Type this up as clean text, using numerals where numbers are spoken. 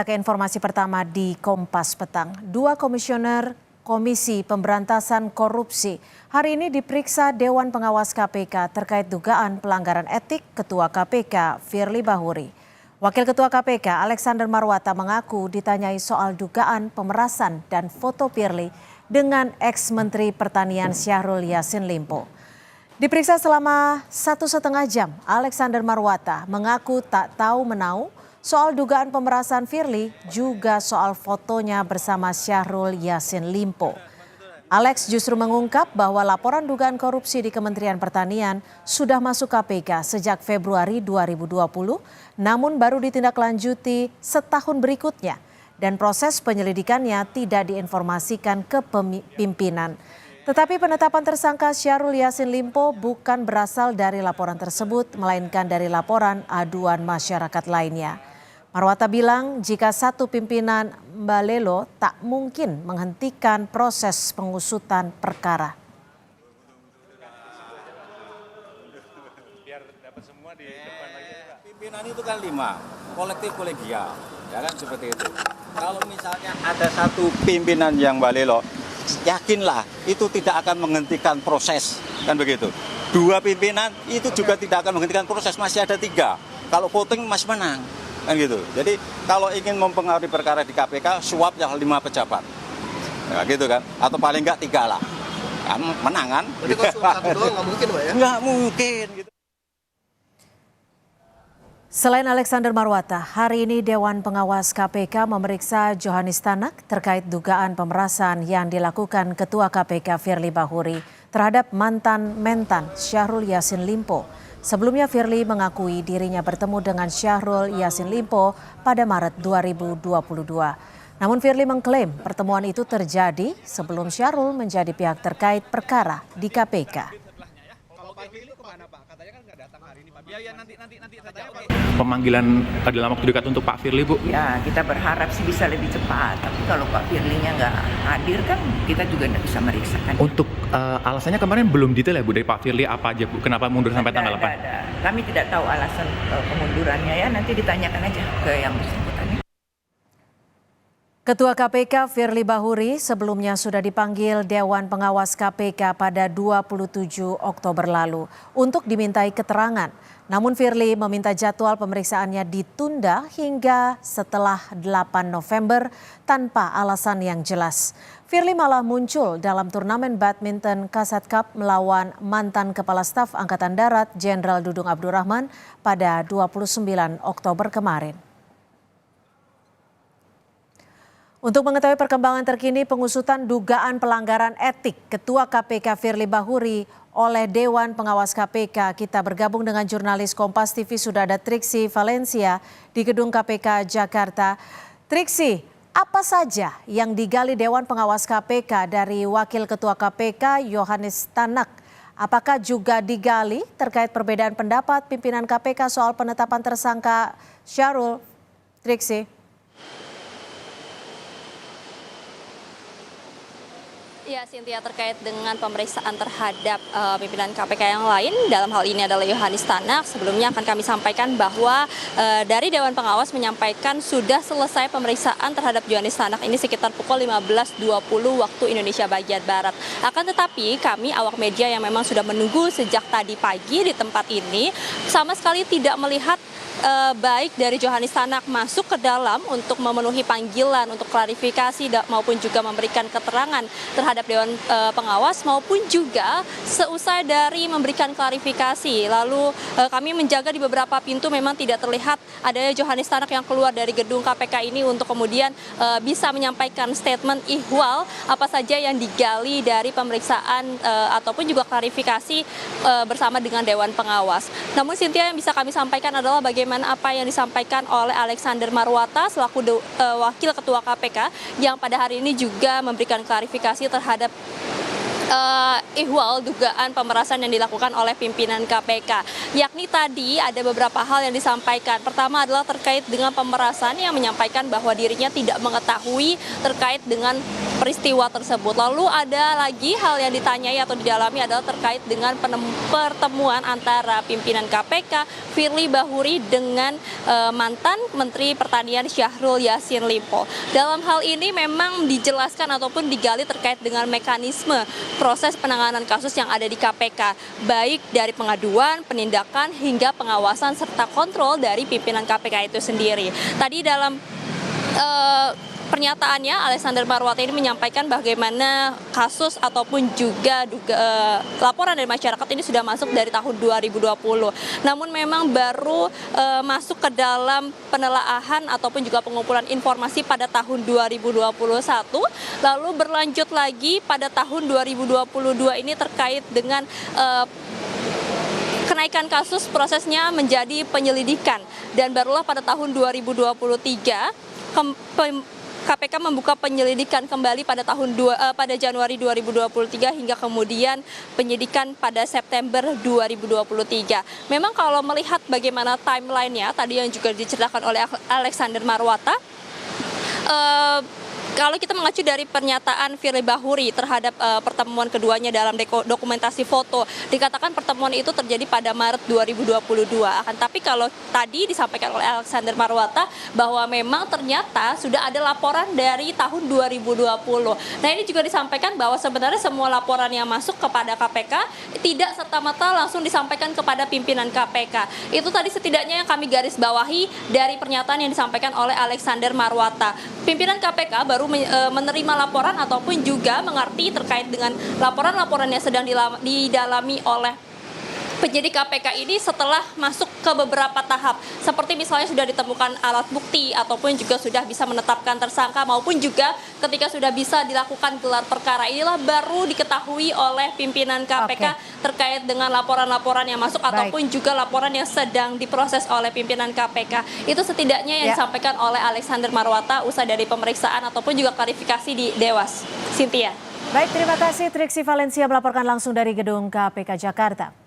Ke informasi pertama di Kompas Petang, dua komisioner Komisi Pemberantasan Korupsi hari ini diperiksa Dewan Pengawas KPK terkait dugaan pelanggaran etik Ketua KPK Firly Bahuri. Wakil Ketua KPK Alexander Marwata mengaku ditanyai soal dugaan pemerasan dan foto Firly dengan ex-Menteri Pertanian Syahrul Yassin Limpo. Diperiksa selama 1,5 jam, Alexander Marwata mengaku tak tahu menau soal dugaan pemerasan Firly, juga soal fotonya bersama Syahrul Yassin Limpo. Alex justru mengungkap bahwa laporan dugaan korupsi di Kementerian Pertanian sudah masuk KPK sejak Februari 2020, namun baru ditindaklanjuti setahun berikutnya dan proses penyelidikannya tidak diinformasikan ke pimpinan. Tetapi penetapan tersangka Syahrul Yassin Limpo bukan berasal dari laporan tersebut, melainkan dari laporan aduan masyarakat lainnya. Marwata bilang jika satu pimpinan Mbalelo tak mungkin menghentikan proses pengusutan perkara. Pimpinan itu kan 5, kolektif kolegial, ya kan seperti itu. Kalau misalnya ada satu pimpinan yang Mbalelo, yakinlah itu tidak akan menghentikan proses, kan begitu. 2 pimpinan itu juga tidak akan menghentikan proses, masih ada 3. Kalau voting masih menang. Kan gitu. Jadi kalau ingin mempengaruhi perkara di KPK, suap yang 5 pejabat, ya, gitu kan? Atau paling enggak 3 lah, kan menang kan? Jadi kalau suap 1 doang nggak mungkin, Pak ya? Nggak mungkin. Gitu. Selain Alexander Marwata, hari ini Dewan Pengawas KPK memeriksa Johanis Tanak terkait dugaan pemerasan yang dilakukan Ketua KPK Firly Bahuri terhadap mantan Mentan Syahrul Yassin Limpo. Sebelumnya Firly mengakui dirinya bertemu dengan Syahrul Yassin Limpo pada Maret 2022. Namun Firly mengklaim pertemuan itu terjadi sebelum Syahrul menjadi pihak terkait perkara di KPK. Pemanggilan dalam waktu dekat untuk Pak Firly, Bu? Ya, kita berharap sih bisa lebih cepat. Tapi kalau Pak Firly-nya nggak hadir kan kita juga nggak bisa meriksakan. Untuk alasannya kemarin belum detail ya, Bu, dari Pak Firly apa aja, Bu? Kenapa mundur sampai tanggal 8? Kami tidak tahu alasan pengundurannya ya, nanti ditanyakan aja ke yang bersangkutan. Ketua KPK Firly Bahuri sebelumnya sudah dipanggil Dewan Pengawas KPK pada 27 Oktober lalu untuk dimintai keterangan. Namun Firly meminta jadwal pemeriksaannya ditunda hingga setelah 8 November tanpa alasan yang jelas. Firly malah muncul dalam turnamen badminton Kasat Cup melawan mantan Kepala Staf Angkatan Darat Jenderal Dudung Abdurrahman pada 29 Oktober kemarin. Untuk mengetahui perkembangan terkini pengusutan dugaan pelanggaran etik Ketua KPK Firly Bahuri oleh Dewan Pengawas KPK, kita bergabung dengan jurnalis Kompas TV, sudah ada Triksi Valencia di Gedung KPK Jakarta. Triksi, apa saja yang digali Dewan Pengawas KPK dari Wakil Ketua KPK Johanis Tanak? Apakah juga digali terkait perbedaan pendapat pimpinan KPK soal penetapan tersangka Syahrul? Triksi. Ya, Cynthia, terkait dengan pemeriksaan terhadap pimpinan KPK yang lain, dalam hal ini adalah Johanis Tanak. Sebelumnya akan kami sampaikan bahwa dari Dewan Pengawas menyampaikan sudah selesai pemeriksaan terhadap Johanis Tanak ini sekitar pukul 15.20 waktu Indonesia bagian Barat. Akan tetapi kami awak media yang memang sudah menunggu sejak tadi pagi di tempat ini sama sekali tidak melihat baik dari Johanis Tanak masuk ke dalam untuk memenuhi panggilan untuk klarifikasi maupun juga memberikan keterangan terhadap Dewan Pengawas, maupun juga seusai dari memberikan klarifikasi. Lalu kami menjaga di beberapa pintu memang tidak terlihat adanya Johanis Tanak yang keluar dari gedung KPK ini untuk kemudian bisa menyampaikan statement ihwal apa saja yang digali dari pemeriksaan ataupun juga klarifikasi bersama dengan Dewan Pengawas. Namun Cynthia, yang bisa kami sampaikan adalah bagaimana apa yang disampaikan oleh Alexander Marwata selaku Wakil Ketua KPK yang pada hari ini juga memberikan klarifikasi terhadap ihwal dugaan pemerasan yang dilakukan oleh pimpinan KPK. Yakni tadi ada beberapa hal yang disampaikan. Pertama adalah terkait dengan pemerasan yang menyampaikan bahwa dirinya tidak mengetahui terkait dengan peristiwa tersebut. Lalu ada lagi hal yang ditanyai atau didalami adalah terkait dengan pertemuan antara pimpinan KPK Firly Bahuri dengan mantan Menteri Pertanian Syahrul Yassin Limpo. Dalam hal ini memang dijelaskan ataupun digali terkait dengan mekanisme proses penanganan kasus yang ada di KPK, baik dari pengaduan, penindakan, hingga pengawasan serta kontrol dari pimpinan KPK itu sendiri. Tadi dalam pernyataannya, Alexander Marwata ini menyampaikan bagaimana kasus ataupun juga laporan dari masyarakat ini sudah masuk dari tahun 2020. Namun memang baru masuk ke dalam penelaahan ataupun juga pengumpulan informasi pada tahun 2021, lalu berlanjut lagi pada tahun 2022 ini terkait dengan kenaikan kasus, prosesnya menjadi penyelidikan, dan barulah pada tahun 2023 KPK membuka penyelidikan kembali pada pada Januari 2023 hingga kemudian penyidikan pada September 2023. Memang kalau melihat bagaimana timelinenya tadi yang juga diceritakan oleh Alexander Marwata, kalau kita mengacu dari pernyataan Firly Bahuri terhadap pertemuan keduanya dalam dokumentasi foto, dikatakan pertemuan itu terjadi pada Maret 2022. Akan tapi kalau tadi disampaikan oleh Alexander Marwata bahwa memang ternyata sudah ada laporan dari tahun 2020. Nah, ini juga disampaikan bahwa sebenarnya semua laporan yang masuk kepada KPK tidak serta-merta langsung disampaikan kepada pimpinan KPK. Itu tadi setidaknya yang kami garis bawahi dari pernyataan yang disampaikan oleh Alexander Marwata. Pimpinan KPK baru menerima laporan ataupun juga mengerti terkait dengan laporan-laporan yang sedang didalami oleh penyidik KPK ini setelah masuk ke beberapa tahap, seperti misalnya sudah ditemukan alat bukti ataupun juga sudah bisa menetapkan tersangka maupun juga ketika sudah bisa dilakukan gelar perkara. Inilah baru diketahui oleh pimpinan KPK terkait dengan laporan-laporan yang masuk ataupun juga laporan yang sedang diproses oleh pimpinan KPK. Itu setidaknya yang disampaikan oleh Alexander Marwata usai dari pemeriksaan ataupun juga klarifikasi di Dewas. Cynthia. Baik, terima kasih Triksi Valencia melaporkan langsung dari gedung KPK Jakarta.